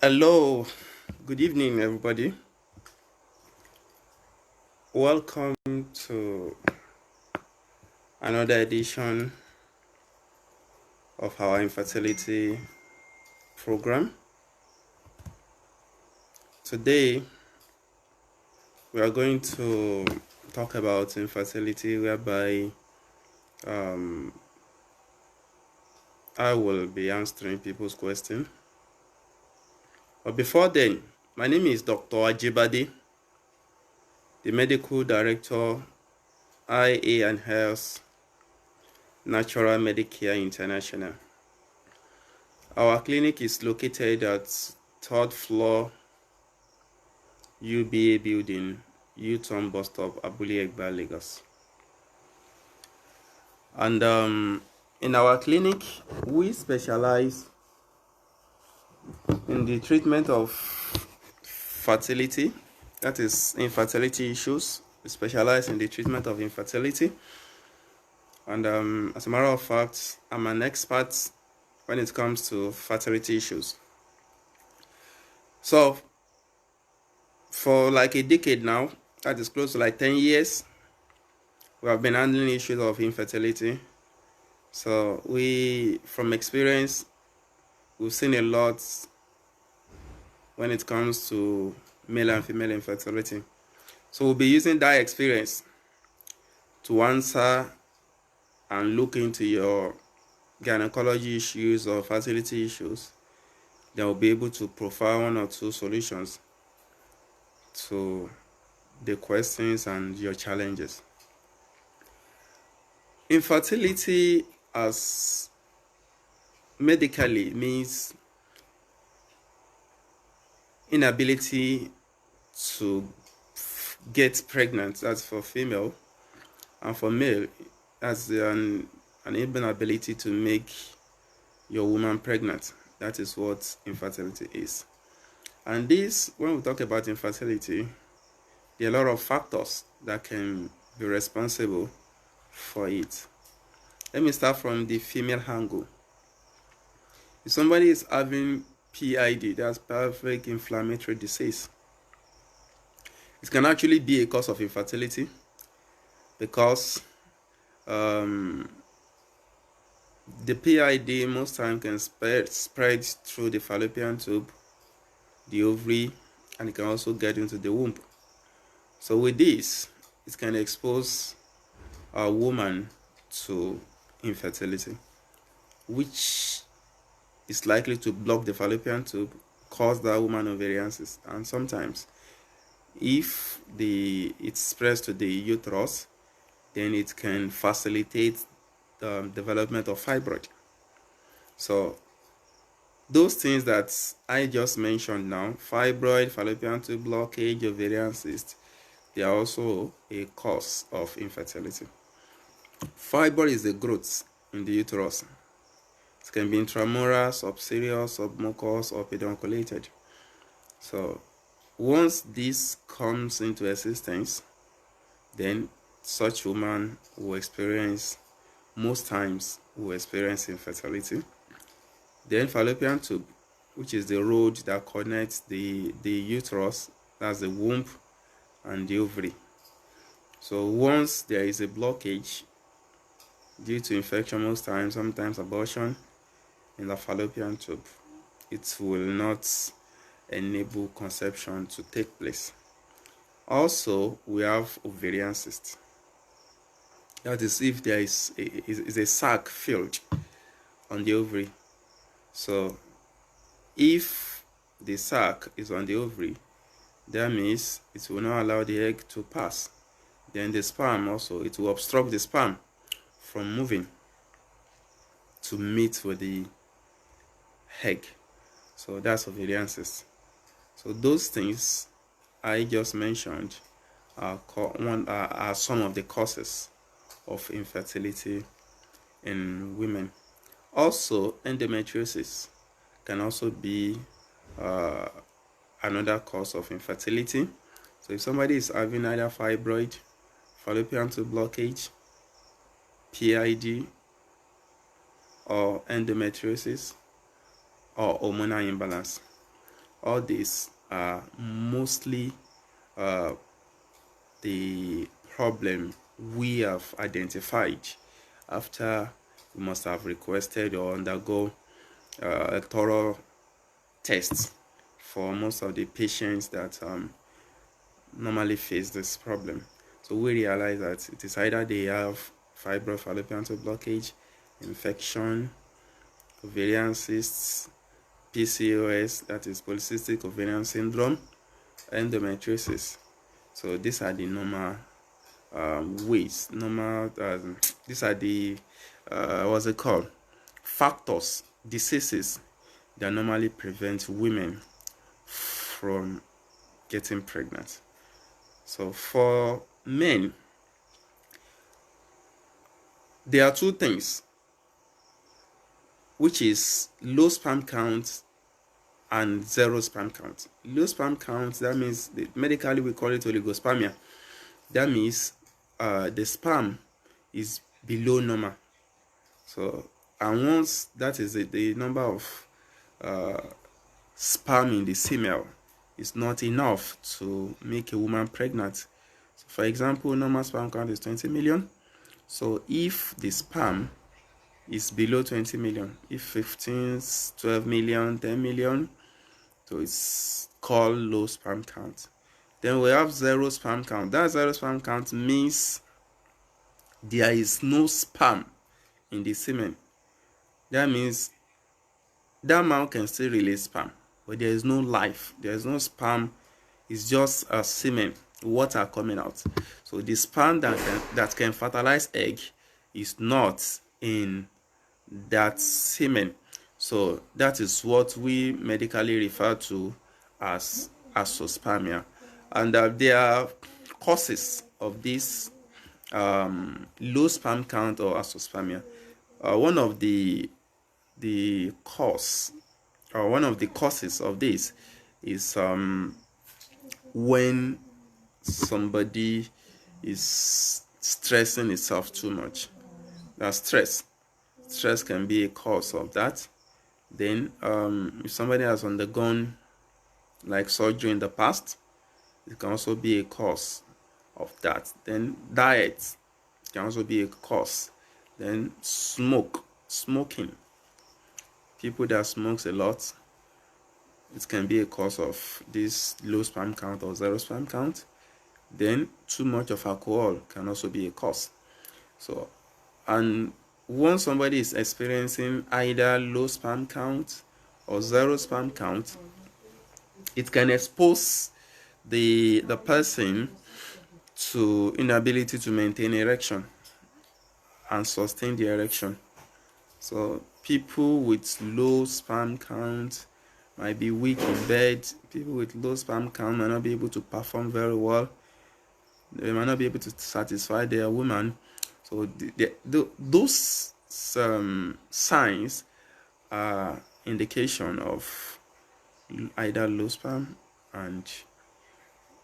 Hello, good evening, everybody. Welcome to another edition of our infertility program. Today, we are going to talk about infertility, whereby I will be answering people's questions. But before then, my name is Dr. Ajibade, the Medical Director, IA and Health, Natural Medicare International. Our clinic is located at 3rd floor, UBA building, U-turn bus stop, Abule Egba, Lagos. And in our clinic, we specialize in the treatment of fertility, that is infertility issues. We specialize in the treatment of infertility. And as a matter of fact, I'm an expert when it comes to fertility issues. So for like a decade now, that is close to like 10 years, we have been handling issues of infertility. So from experience, we've seen a lot when it comes to male and female infertility. So we'll be using that experience to answer and look into your gynecology issues or fertility issues. Then we'll be able to provide one or two solutions to the questions and your challenges. Infertility as medically means inability to get pregnant. That's for female, and for male, that's an inability to make your woman pregnant. That is what infertility is. And this, when we talk about infertility, there are a lot of factors that can be responsible for it. Let me start from the female angle. If somebody is having PID, that's pelvic inflammatory disease, it can actually be a cause of infertility because the PID most time can spread through the fallopian tube, the ovary, and it can also get into the womb. So with this, it can expose a woman to infertility, which is likely to block the fallopian tube, cause that woman ovarian cysts, and sometimes if it spreads to the uterus, then it can facilitate the development of fibroid. So those things that I just mentioned now, fibroid, fallopian tube blockage, ovarian cyst, they are also a cause of infertility. Fibroid is the growth in the uterus. It can be intramural, subserous, submucous, or pedunculated. So once this comes into existence, then such woman will experience, most times will experience infertility. Then fallopian tube, which is the road that connects the uterus, that's the womb, and the ovary. So once there is a blockage due to infection, most times, sometimes abortion in the fallopian tube, it will not enable conception to take place. Also, we have ovarian cyst. That is if there is a sac filled on the ovary. So if the sac is on the ovary, that means it will not allow the egg to pass. Then the sperm also, it will obstruct the sperm from moving to meet with the egg. So that's ovarian cyst. So those things I just mentioned are some of the causes of infertility in women. Also, endometriosis can also be another cause of infertility. So if somebody is having either fibroid, fallopian tube blockage, PID, or endometriosis, or hormonal imbalance, all these are mostly the problem we have identified after we must have requested or undergo a thorough test for most of the patients that normally face this problem. So we realize that it is either they have fibroid fallopian tube blockage, infection, ovarian cysts, PCOS, that is polycystic ovarian syndrome, endometriosis. So these are the normal ways, these are the what's it called, factors, diseases that normally prevent women from getting pregnant. So for men, there are two things, which is low sperm count and zero sperm count. Low sperm count, that means medically we call it oligospermia. That means the sperm is below normal. So, and once that is the number of sperm in the semen is not enough to make a woman pregnant. So for example, normal sperm count is 20 million. So if the sperm is below 20 million, if 15, 12 million, 10 million, so it's called low sperm count. Then we have zero sperm count. That zero sperm count means there is no sperm in the semen. That means that man can still release sperm, but there is no life. There is no sperm. It's just a semen, water coming out. So the sperm that can fertilize egg is not in that semen. So that is what we medically refer to as azoospermia. And there are causes of this low sperm count or azoospermia. One of the causes of this is when somebody is stressing itself too much. That stress can be a cause of that. Then if somebody has undergone like surgery in the past, it can also be a cause of that. Then diet can also be a cause. Then smoking. People that smokes a lot, it can be a cause of this low sperm count or zero sperm count. Then too much of alcohol can also be a cause. So, and once somebody is experiencing either low sperm count or zero sperm count, it can expose the person to inability to maintain erection and sustain the erection. So people with low sperm count might be weak in bed. People with low sperm count might not be able to perform very well. They might not be able to satisfy their woman. So those signs are indication of either low sperm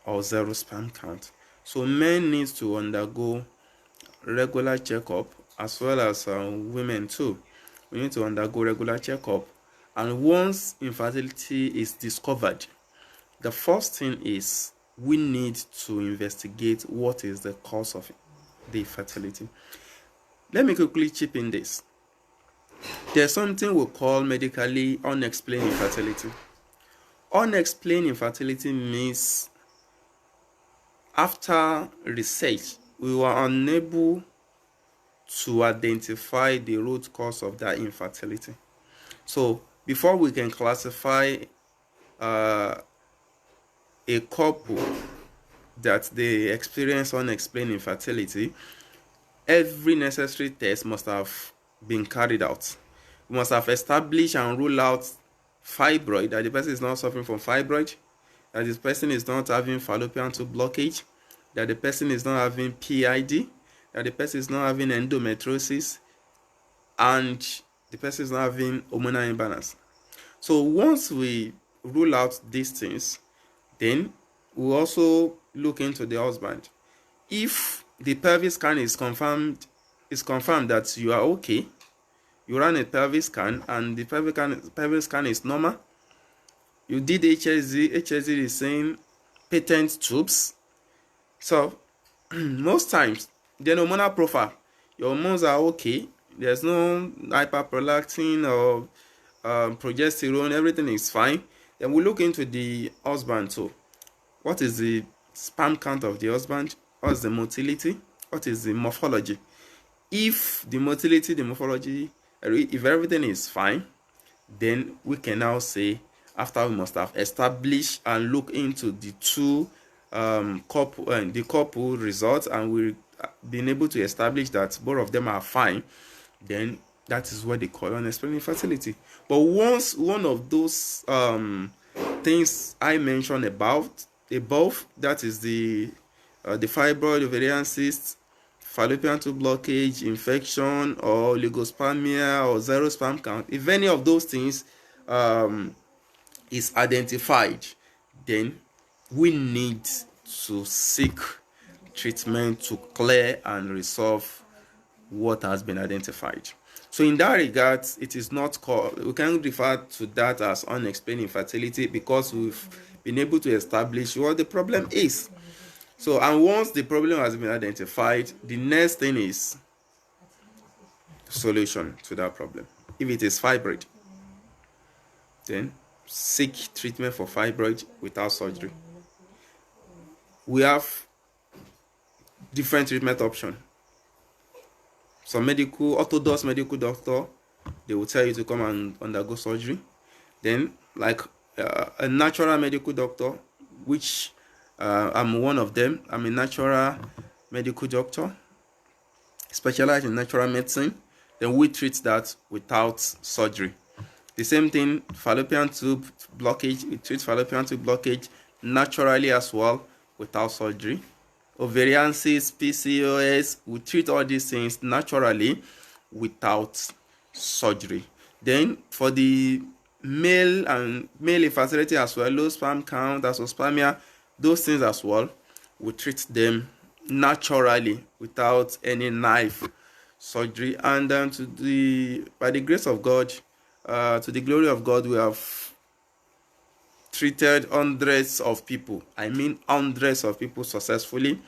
or zero sperm count. So men need to undergo regular checkup, as well as women too. We need to undergo regular checkup, and once infertility is discovered, the first thing is we need to investigate what is the cause of the infertility. Let me quickly chip in this. There's something we call medically unexplained infertility. Unexplained infertility means after research, we were unable to identify the root cause of that infertility. So before we can classify a couple that they experience unexplained infertility, every necessary test must have been carried out. We must have established and ruled out fibroid, that the person is not suffering from fibroid, that this person is not having fallopian tube blockage, that the person is not having PID, that the person is not having endometriosis, and the person is not having hormonal imbalance. So once we rule out these things, then we also look into the husband. If the pelvic scan is confirmed that you are okay, you run a pelvic scan and the pelvic scan is normal, You did HSD is saying patent tubes. So most times the hormonal profile, your hormones are okay, there's no hyperprolactin or progesterone, everything is fine. Then we look into the husband too. What is the sperm count of the husband? What is the motility? What is the morphology? If the motility, the morphology, if everything is fine, then we can now say, after we must have established and look into the two couple results, and we've been able to establish that both of them are fine, then that is what they call unexplained infertility. But once one of those things I mentioned above, that is the fibroid, ovarian cysts, fallopian tube blockage, infection, or oligospermia, or zero sperm count, if any of those things is identified, then we need to seek treatment to clear and resolve what has been identified. So in that regard, it is not called, we can refer to that as unexplained infertility, because we've been able to establish what the problem is. So, and once the problem has been identified, the next thing is solution to that problem. If it is fibroid, then seek treatment for fibroid without surgery. We have different treatment options. Some orthodox medical doctor, they will tell you to come and undergo surgery. Then, like a natural medical doctor, which I'm one of them. I'm a natural medical doctor, specialized in natural medicine. Then we treat that without surgery. The same thing, fallopian tube blockage, we treat fallopian tube blockage naturally as well, without surgery. Ovarian cysts, PCOS, we treat all these things naturally without surgery. Then for the male infertility as well, low sperm count, azoospermia, those things as well, we treat them naturally without any knife surgery. And by the grace of God, to the glory of God, we have treated hundreds of people. I mean hundreds of people successfully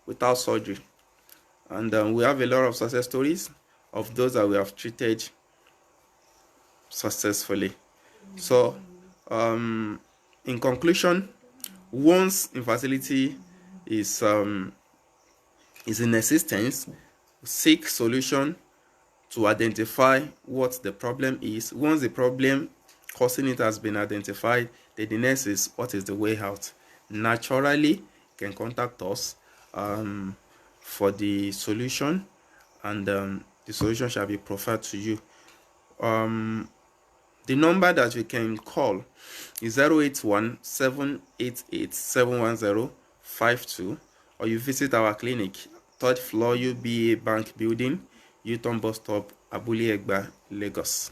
without surgery. And we have a lot of success stories of those that we have treated successfully. So in conclusion, once infertility is in existence, seek solution to identify what the problem is. Once the problem causing it has been identified, the next is, what is the way out? Naturally, you can contact us for the solution, and the solution shall be proffered to you. The number that you can call is 081-788-71052, or you visit our clinic, 3rd floor UBA Bank Building, U-turn bus stop, Abule Egba, Lagos.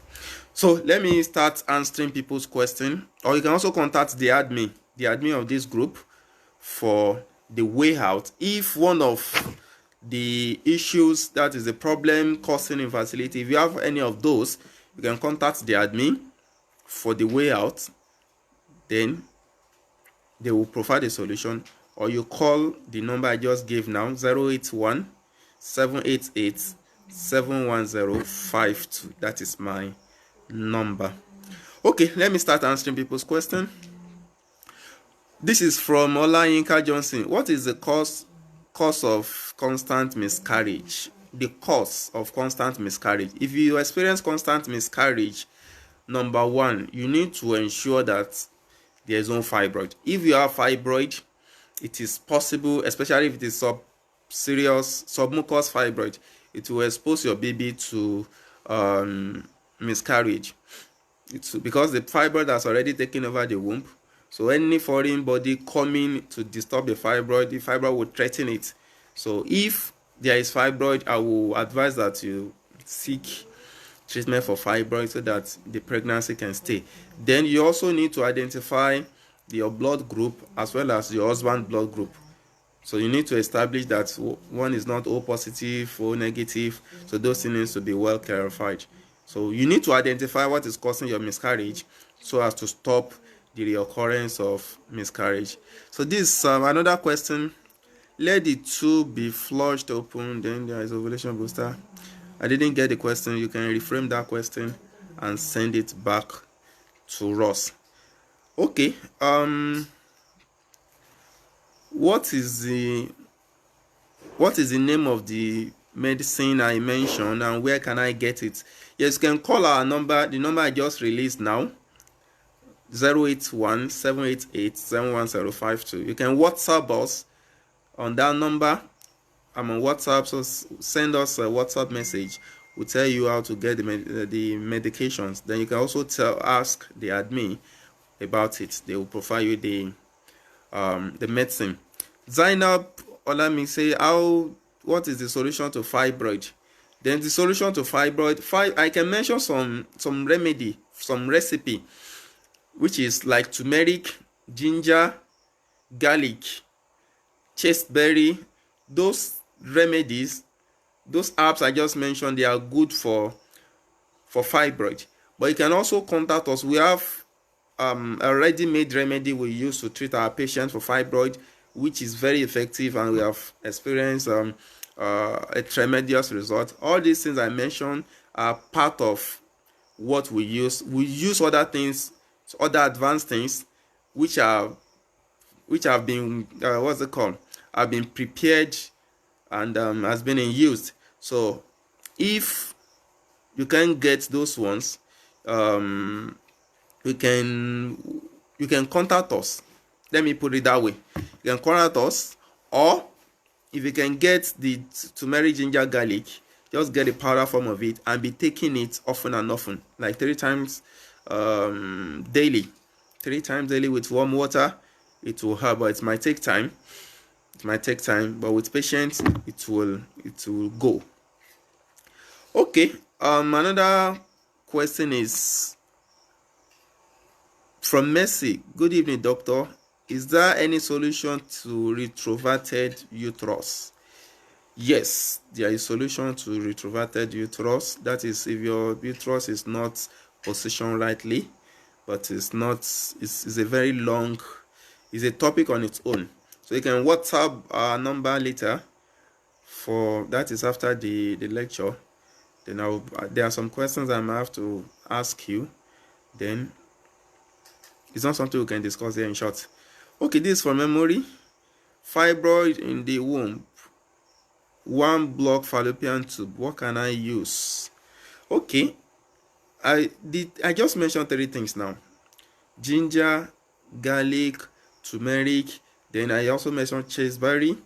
So let me start answering people's question, or you can also contact the admin of this group for the way out. If one of the issues that is the problem causing infertility, if you have any of those, you can contact the admin for the way out. Then they will provide a solution, or you call the number I just gave now, 081-788-71052. That is my number. Okay, let me start answering people's question. This is from Olayinka Johnson. What is the cause of constant miscarriage? The cause of constant miscarriage. If you experience constant miscarriage, number one, you need to ensure that there is no fibroid. If you have fibroid, it is possible, especially if it is serious submucous fibroid, it will expose your baby to miscarriage. Because the fibroid has already taken over the womb. So any foreign body coming to disturb the fibroid will threaten it. So if there is fibroid, I will advise that you seek treatment for fibroid so that the pregnancy can stay. Then you also need to identify your blood group as well as your husband's blood group. So you need to establish that one is not O positive, O negative. So those things need to be well clarified. So you need to identify what is causing your miscarriage so as to stop the reoccurrence of miscarriage. So this another question. Let the tube be flushed open, then there is ovulation booster. I didn't get the question. You can reframe that question and send it back to Ross. Okay. What is the name of the medicine I mentioned, and where can I get it? Yes, you can call our number, the number I just released now, 081-788-71052. You can WhatsApp us on that number. I'm on WhatsApp, so send us a WhatsApp message. We'll tell you how to get the medications. Then you can also ask the admin about it. They will provide you the medicine. Zainab Olami say, what is the solution to fibroid? Then the solution to fibroid, I can mention some remedy, some recipe, which is like turmeric, ginger, garlic, chasteberry. Those remedies, those herbs I just mentioned, they are good for fibroid. But you can also contact us. We have a ready-made remedy we use to treat our patients for fibroid, which is very effective, and we have experienced a tremendous result. All these things I mentioned are part of what we use. We use other things, other advanced things, which have been have been prepared and has been in use. So if you can get those ones, you can contact us. Let me put it that way. You can contact us, or if you can get the turmeric, ginger, garlic, just get a powder form of it and be taking it often and often, like 3 times daily. 3 times daily with warm water. It will help, but it might take time. But with patience, it will go. Okay. Another question is from Mercy. Good evening, doctor. Is there any solution to retroverted uterus? Yes, there is solution to retroverted uterus. That is, if your uterus is not positioned rightly, but it's a very long, it's a topic on its own. So you can WhatsApp our number later. For that is after the lecture. Then there are some questions I might have to ask you. Then it's not something we can discuss here in short. Okay, this is from memory. Fibroid in the womb. 1 block fallopian tube. What can I use? Okay, I just mentioned 3 things now: ginger, garlic, turmeric. Then I also mentioned chasteberry.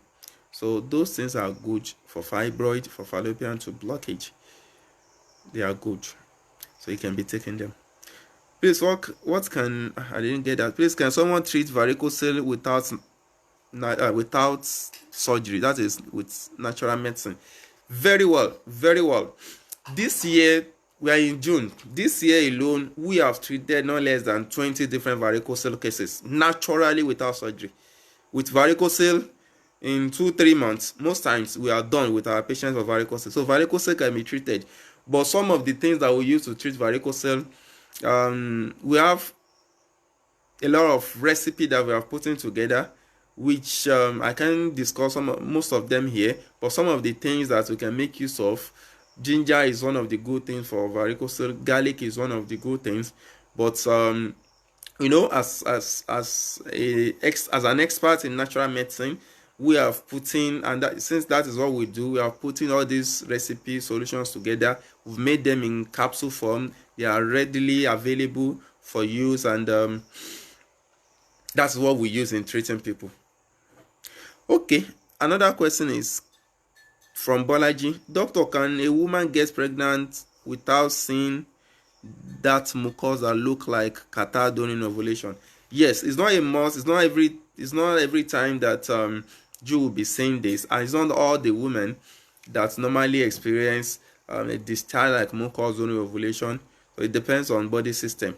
So those things are good for fibroid, for fallopian tube blockage. They are good, so you can be taking them. Please, what can I didn't get that? Please, can someone treat varicocele without surgery? That is with natural medicine. Very well, very well. This year, we are in June. This year alone, we have treated no less than 20 different varicocele cases naturally without surgery. With varicocele, in 2-3 months, most times we are done with our patients for varicocele. So varicocele can be treated. But some of the things that we use to treat varicocele, we have a lot of recipe that we have put in together, which I can discuss most of them here. But some of the things that we can make use of: ginger is one of the good things for varicocele. Garlic is one of the good things. But as an expert in natural medicine, we have put in, and since that is what we do, we are putting all these recipe solutions together. We've made them in capsule form. They are readily available for use, and that's what we use in treating people. Okay, another question is from Bolaji. Doctor, can a woman get pregnant without seeing that mucosa look like catarrh during ovulation? Yes, it's not a must. It's not every time that you will be saying this, and it's not all the women that normally experience a discharge like mucus during ovulation. So it depends on body system.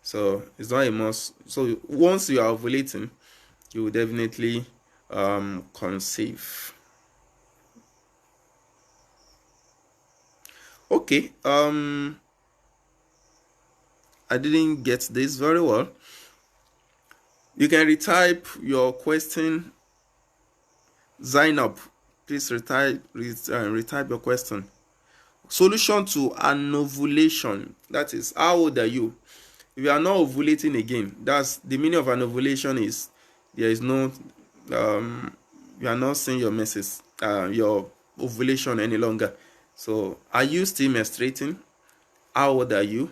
So it's not a must. So once you are ovulating, you will definitely conceive. Okay, I didn't get this very well. You can retype your question. Zainab, please retype your question. Solution to anovulation. That is, how old are you? If you are not ovulating again, that's the meaning of anovulation is there is no you are not seeing your menses, your ovulation any longer. So are you still menstruating? How old are you?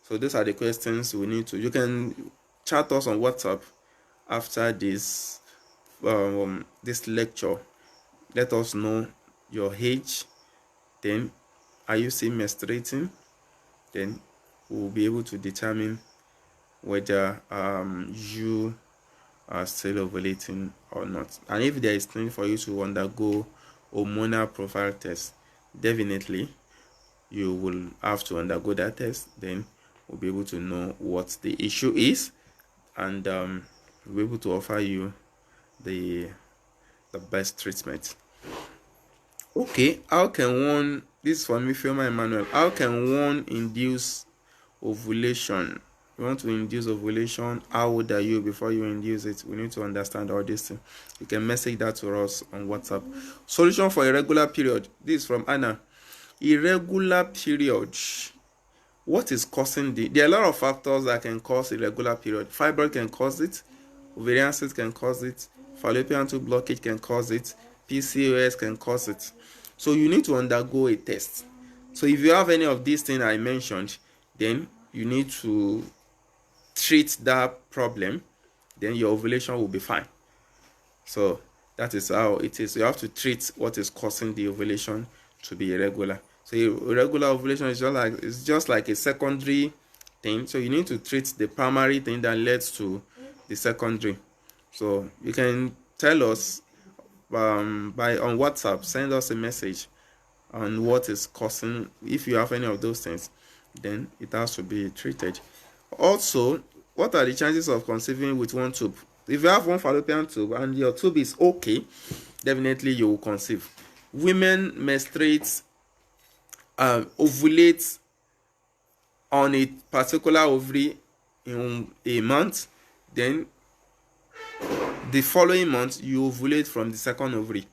So those are the questions we need to. You can chat us on WhatsApp after this lecture. Let us know your age. Then are you still menstruating? Then we'll be able to determine whether you are still ovulating or not. And if there is need for you to undergo hormonal profile test, definitely you will have to undergo that test. Then we'll be able to know what the issue is, and we'll be able to offer you the best treatment. Okay, how can one, this is from Ifeoma Emmanuel, how can one induce ovulation? You want to induce ovulation, how old are you before you induce it? We need to understand all this thing. You can message that to us on WhatsApp. Solution for irregular period. This is from Anna. Irregular period. What is causing there are a lot of factors that can cause irregular period. Fibroid can cause it, ovarian cysts can cause it, fallopian tube blockage can cause it, PCOS can cause it. So you need to undergo a test. So if you have any of these things I mentioned, then you need to treat that problem, then your ovulation will be fine. So that is how it is. You have to treat what is causing the ovulation to be irregular. So irregular ovulation is just like a secondary thing. So you need to treat the primary thing that leads to the secondary. So you can tell us on WhatsApp, send us a message on what is causing. If you have any of those things, then it has to be treated. Also, what are the chances of conceiving with one tube? If you have one fallopian tube and your tube is okay, definitely you will conceive. Women menstruate, ovulate on a particular ovary in a month, then the following month you ovulate from the second ovary.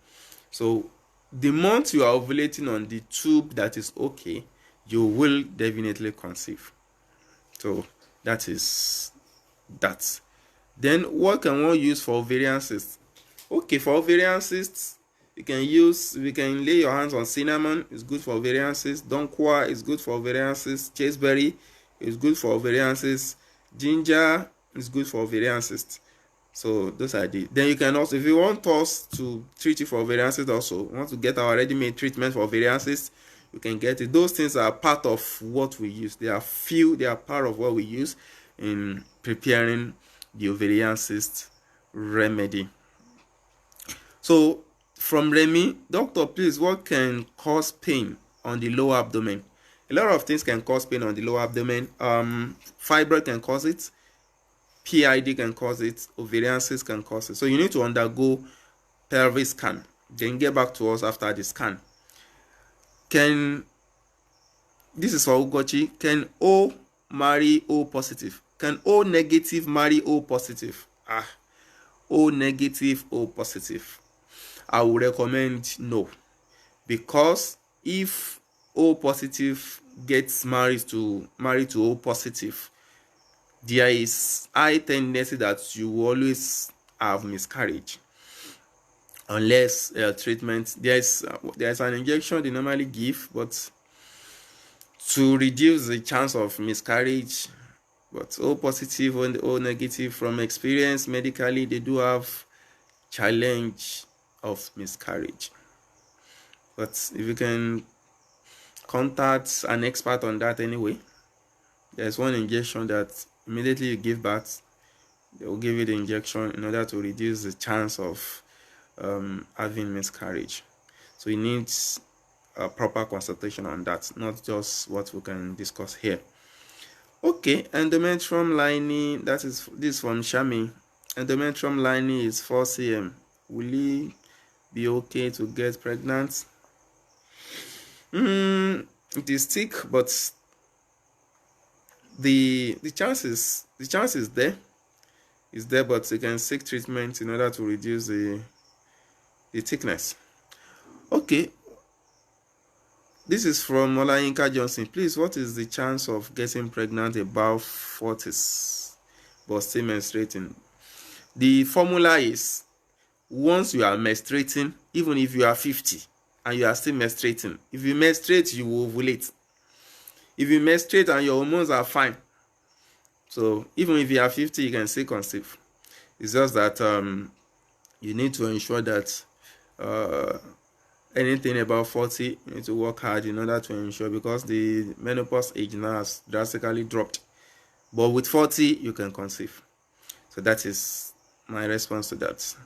So the month you are ovulating on the tube that is okay, you will definitely conceive. So that is that. Then what can one use for ovarian cysts? Okay, for ovarian cysts, we can lay your hands on cinnamon. It's good for ovarian cysts. Donqua is good for ovarian cysts. Chasteberry is good for ovarian cysts. Ginger is good for ovarian cysts. So those are the. Then you can also, if you want us to treat you for ovarian cysts, also want to get our ready-made treatment for ovarian cysts, you can get it. Those things are part of what we use. They are part of what we use in preparing the ovarian cyst remedy. So from Remy, doctor, please, what can cause pain on the lower abdomen? A lot of things can cause pain on the lower abdomen. Fibroid can cause it, PID can cause it, ovarian cyst can cause it. So you need to undergo pelvic scan, then get back to us after the scan. This is for Ugochi. Can O marry O positive? Can O negative marry O positive? O negative, O positive. I would recommend no, because if O positive gets married to O positive, there is high tendency that you will always have miscarriage unless treatment. There's an injection they normally give, but to reduce the chance of miscarriage. But O positive and O negative, from experience medically, they do have challenge of miscarriage. But if you can contact an expert on that anyway, there's one injection that immediately you give birth, they will give you the injection in order to reduce the chance of having miscarriage. So it needs a proper consultation on that, not just what we can discuss here. Okay, endometrium lining, this is from Shami. Endometrium lining is 4 cm. Will it be okay to get pregnant? It is thick, but the chance is there. It's there, but you can seek treatment in order to reduce the thickness. Okay, this is from Olayinka Johnson. Please, what is the chance of getting pregnant above 40s but still menstruating? The formula is, once you are menstruating, even if you are 50 and you are still menstruating, if you menstruate, you will ovulate. If you menstruate and your hormones are fine, so even if you are 50, you can still conceive. It's just that you need to ensure that anything about 40, you need to work hard in order to ensure, because the menopause age now has drastically dropped. But with 40, you can conceive. So that is my response to that.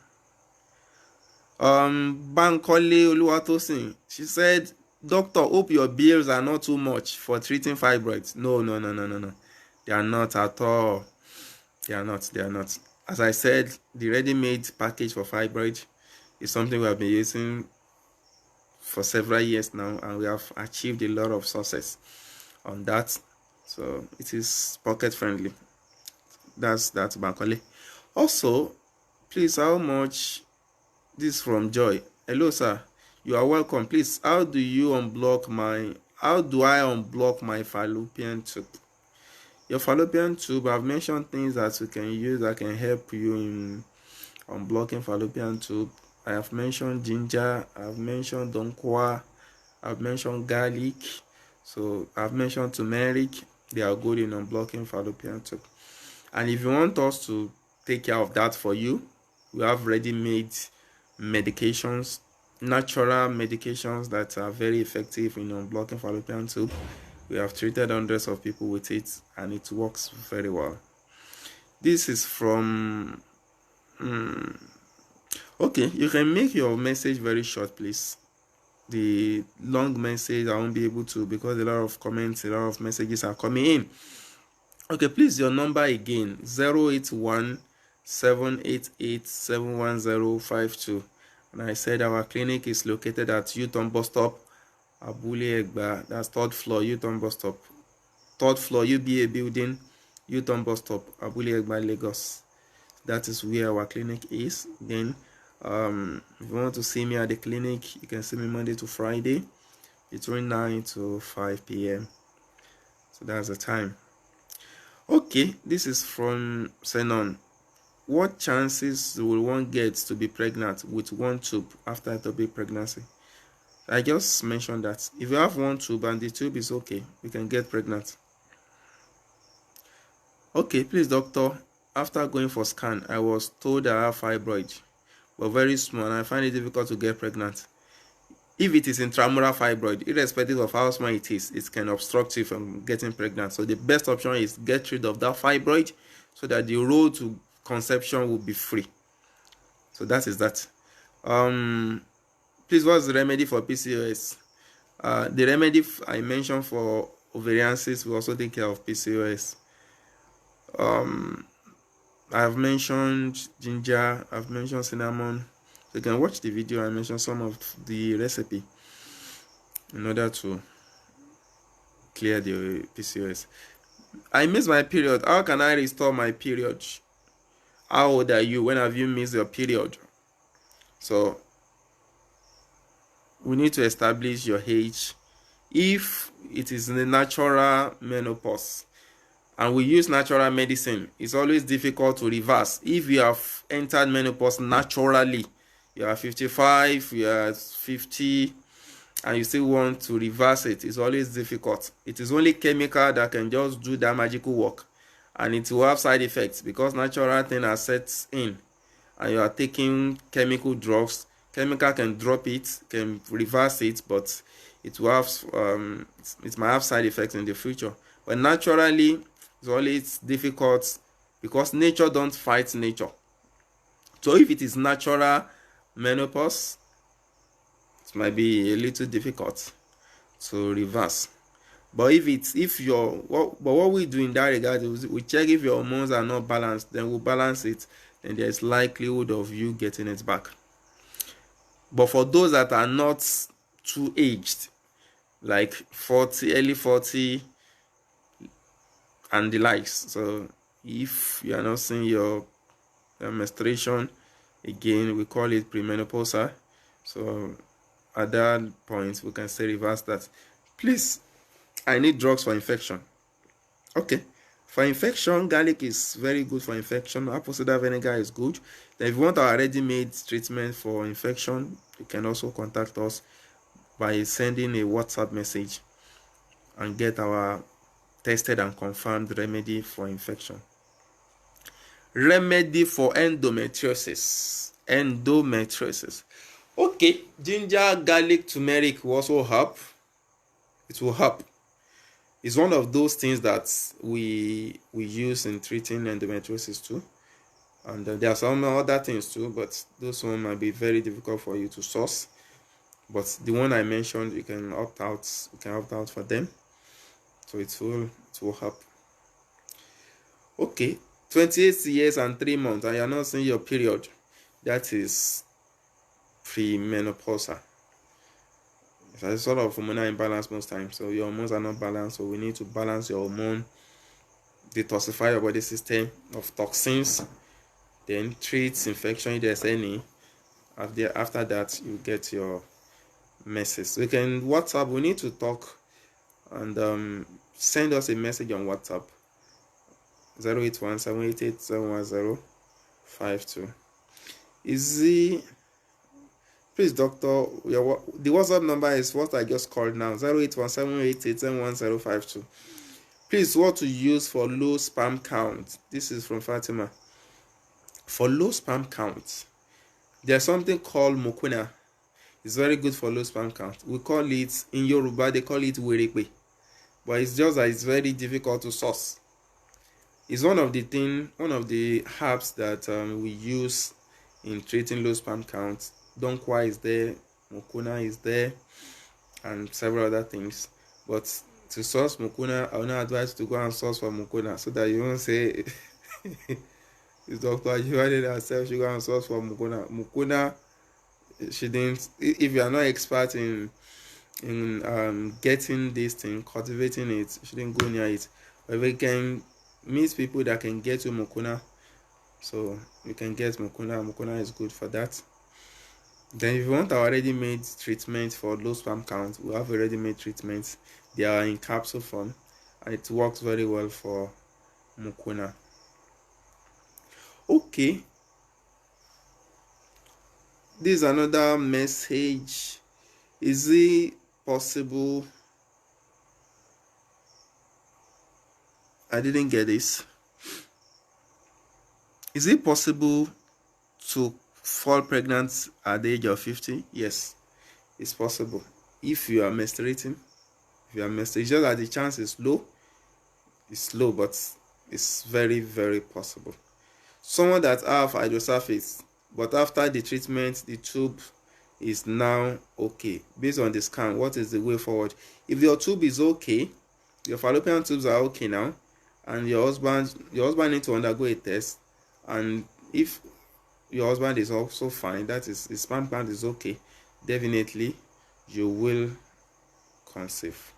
Bankole Oluwatosin, she said, "Doctor, hope your bills are not too much for treating fibroids." No. They are not at all. They are not. As I said, the ready-made package for fibroid is something we have been using for several years now, and we have achieved a lot of success on that. So it is pocket friendly. That's Bankole. Also, please, how much? This from Joy. Hello, sir. You are welcome. Please, how do I unblock my fallopian tube? Your fallopian tube, I've mentioned things that you can use that can help you in unblocking fallopian tube. I have mentioned ginger, I've mentioned donkwa, I've mentioned garlic, so I've mentioned turmeric. They are good in unblocking fallopian tube. And if you want us to take care of that for you, we have ready-made medications, natural medications that are very effective in unblocking fallopian tube. We have treated hundreds of people with it, and it works very well. This is from okay, you can make your message very short, please. The long message I won't be able to, because a lot of comments, a lot of messages are coming in. Okay, please, your number again, 081-788-71052. And I said our clinic is located at U-Turn Bus Stop, Abule Egba. That's 3rd floor, U-Turn Bus Stop. 3rd floor, UBA building, U-Turn Bus Stop, Abule Egba, Lagos. That is where our clinic is. Then, if you want to see me at the clinic, you can see me Monday to Friday between 9 to 5 p.m. So that's the time. Okay, this is from Senon. What chances will one get to be pregnant with one tube after ectopic pregnancy? I just mentioned that if you have one tube and the tube is okay, we can get pregnant. Okay, please, doctor, after going for scan, I was told I have fibroid, but very small, and I find it difficult to get pregnant. If it is intramural fibroid, irrespective of how small it is, it can obstruct you from getting pregnant. So the best option is get rid of that fibroid so that the road to conception will be free. So that is that. Please, what's the remedy for PCOS? The remedy I mentioned for ovarian cysts will also take care of PCOS. I've mentioned ginger, I've mentioned cinnamon. So you can watch the video. I mentioned some of the recipe in order to clear the PCOS. I missed my period. How can I restore my period? How old are you? When have you missed your period? So we need to establish your age. If it is in the natural menopause and we use natural medicine, it's always difficult to reverse. If you have entered menopause naturally, you are 55, you are 50, and you still want to reverse it, it's always difficult. It is only chemical that can just do that magical work, and it will have side effects because natural thing are set in, and you are taking chemical drugs. Chemical can drop it, can reverse it, but it will have it might have side effects in the future. But naturally, it's always difficult because nature don't fight nature. So if it is natural menopause, it might be a little difficult to reverse. But what we do in that regard is we check if your hormones are not balanced, then we'll balance it, and there's likelihood of you getting it back. But for those that are not too aged, like 40, early 40 and the likes, so if you are not seeing your menstruation. Again, we call it premenopausal. So at that point, we can say reverse that. Please, I need drugs for infection. Okay. For infection, garlic is very good for infection. Apple cider vinegar is good. Then if you want our ready-made treatment for infection, you can also contact us by sending a WhatsApp message and get our tested and confirmed remedy for infection. Remedy for endometriosis. Endometriosis. Okay, ginger, garlic, turmeric will also help. It will help. It's one of those things that we use in treating endometriosis too. And there are some other things too, but those one might be very difficult for you to source. But the one I mentioned, you can opt out. You can opt out for them, so it will help. Okay, 28 years and 3 months, and you're not seeing your period. That is premenopausal. It's a sort of hormonal imbalance most times. So your hormones are not balanced. So we need to balance your hormone, detoxify your body system of toxins, then treat infection if there's any. After that, you get your message. So you can WhatsApp. We need to talk, and send us a message on WhatsApp. 081-788-71052. Easy. Please, doctor, the WhatsApp number is what I just called now. 081-788-71052. Please, what to use for low sperm count? This is from Fatima. For low sperm count, there's something called mukuna. It's very good for low sperm count. We call it, in Yoruba, they call it werekwe. But it's just that it's very difficult to source. It's one of the herbs that we use in treating low sperm count. Donkwa is there, mukuna is there, and several other things. But to source mukuna, I will not advise to go and source for mukuna, so that you won't say this doctor Ajivade herself should go and source for mukuna. Mukuna, she didn't. If you are not expert in getting this thing, cultivating it, she didn't go near it. But we can meet people that can get to mukuna, so you can get mukuna. Mukuna is good for that. Then if you want our ready-made treatment for low sperm count, we have a ready-made treatment. They are in capsule form, and it works very well for mukuna. Okay, this is another message. Is it possible? I didn't get this. Is it possible to fall pregnant at the age of 50? Yes, it's possible. If you are menstruating, it's just that the chance is low. It's low, but it's very, very possible. Someone that have hydrocephalus, but after the treatment, the tube is now okay. Based on the scan, what is the way forward? If your tube is okay, your fallopian tubes are okay now, and your husband needs to undergo a test, and if your husband is also fine, that is, his sperm count is okay, definitely you will conceive.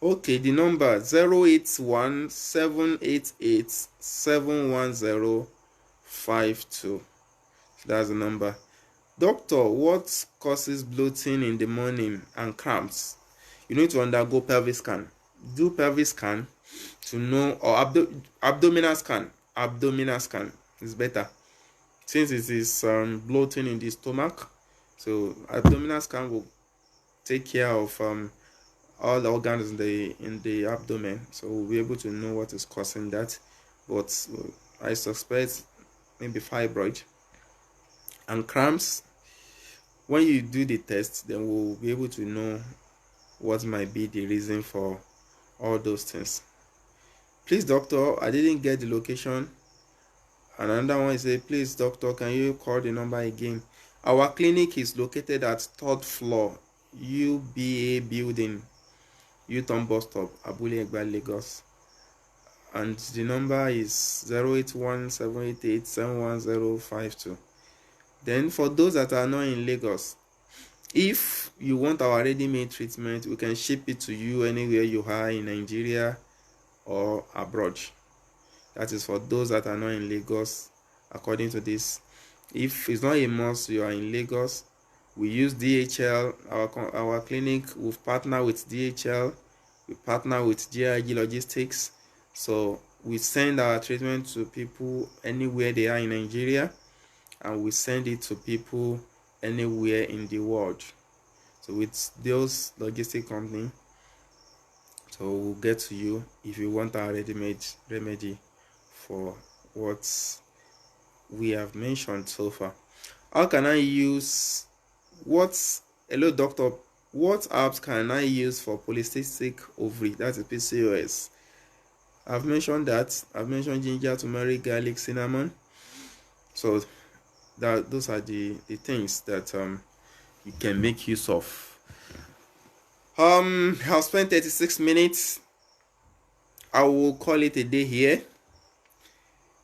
Okay, the number 081-788-71052. That's the number. Doctor, what causes bloating in the morning and cramps? You need to undergo pelvic scan. Do pelvic scan to know, or abdominal scan. Abdominal scan is better, since it is bloating in the stomach. So abdominal scan will take care of all the organs in the abdomen, so we'll be able to know what is causing that. But I suspect maybe fibroid and cramps. When you do the test, then we'll be able to know what might be the reason for all those things. Please, doctor, I didn't get the location. And another one is, please, doctor, can you call the number again? Our clinic is located at 3rd floor, UBA building, U-turn bus stop, Abule Egba, Lagos. And the number is 081-788-71052. Then for those that are not in Lagos, if you want our ready-made treatment, we can ship it to you anywhere you are in Nigeria or abroad. That is for those that are not in Lagos according to this. If it's not a must, you are in Lagos, we use DHL. Our clinic, we've partnered with DHL, we partner with GIG Logistics, so we send our treatment to people anywhere they are in Nigeria, and we send it to people anywhere in the world. So with those logistic company, so we'll get to you if you want our ready-made remedy for what we have mentioned so far. How can I use hello doctor, what apps can I use for polycystic ovary, that is PCOS? I've mentioned that. I've mentioned ginger, turmeric, garlic, cinnamon. So those are the things that you can make use of. I've spent 36 minutes. I will call it a day here.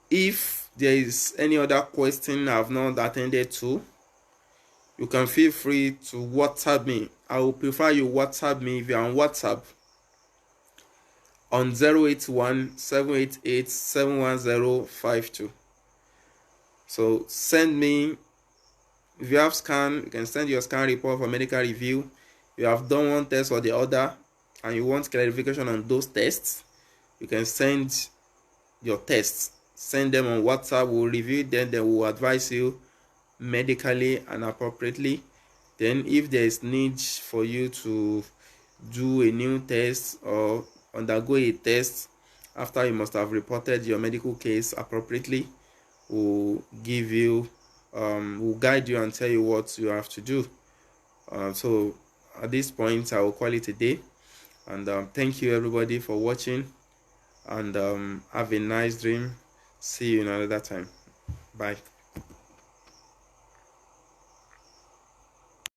If there is any other question I've not attended to, you can feel free to WhatsApp me. I will prefer you WhatsApp me if you're on WhatsApp on 081-788-71052. So send me, if you have scan, you can send your scan report for medical review. If you have done one test or the other and you want clarification on those tests, you can send your tests. Send them on WhatsApp. We'll review them, then we'll advise you medically and appropriately. Then if there is need for you to do a new test or undergo a test after you must have reported your medical case appropriately, we'll give you we'll guide you and tell you what you have to do. So at this point I will call it a day, and thank you everybody for watching, and have a nice dream. See you another time. Bye.